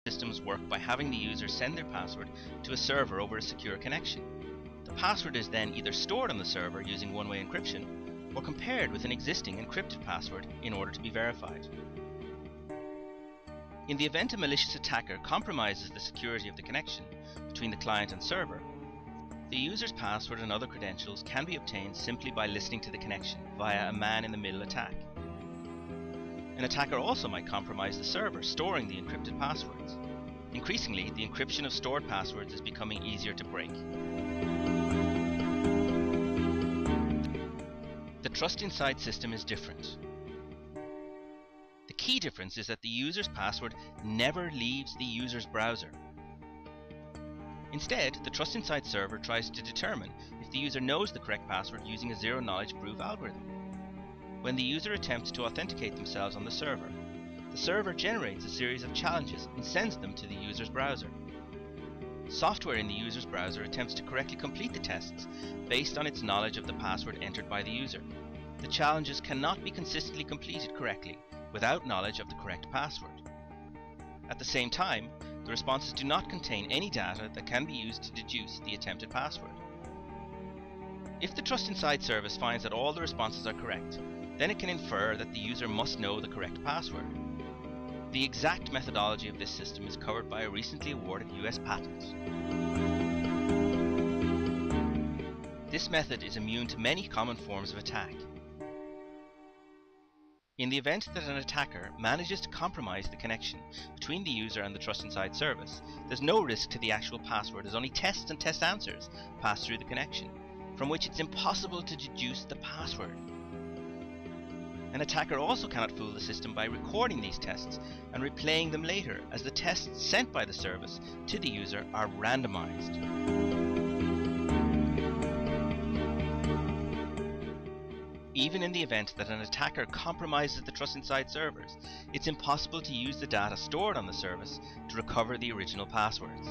systems work by having the user send their password to a server over a secure connection. The password is then either stored on the server using one-way encryption or compared with an existing encrypted password in order to be verified. In the event a malicious attacker compromises the security of the connection between the client and server, the user's password and other credentials can be obtained simply by listening to the connection via a man-in-the-middle attack. An attacker also might compromise the server storing the encrypted passwords. Increasingly, the encryption of stored passwords is becoming easier to break. The Trust Inside system is different. The key difference is that the user's password never leaves the user's browser. Instead, the Trust Inside server tries to determine if the user knows the correct password using a zero-knowledge proof algorithm. When the user attempts to authenticate themselves on the server generates a series of challenges and sends them to the user's browser. Software in the user's browser attempts to correctly complete the tests based on its knowledge of the password entered by the user. The challenges cannot be consistently completed correctly without knowledge of the correct password. At the same time, the responses do not contain any data that can be used to deduce the attempted password. If the Trust Inside service finds that all the responses are correct, then it can infer that the user must know the correct password. The exact methodology of this system is covered by a recently awarded US patent. This method is immune to many common forms of attack. In the event that an attacker manages to compromise the connection between the user and the Trust Inside service, there's no risk to the actual password as only tests and test answers pass through the connection, from which it's impossible to deduce the password. An attacker also cannot fool the system by recording these tests and replaying them later, as the tests sent by the service to the user are randomized. Even in the event that an attacker compromises the Trust Inside servers, it's impossible to use the data stored on the service to recover the original passwords.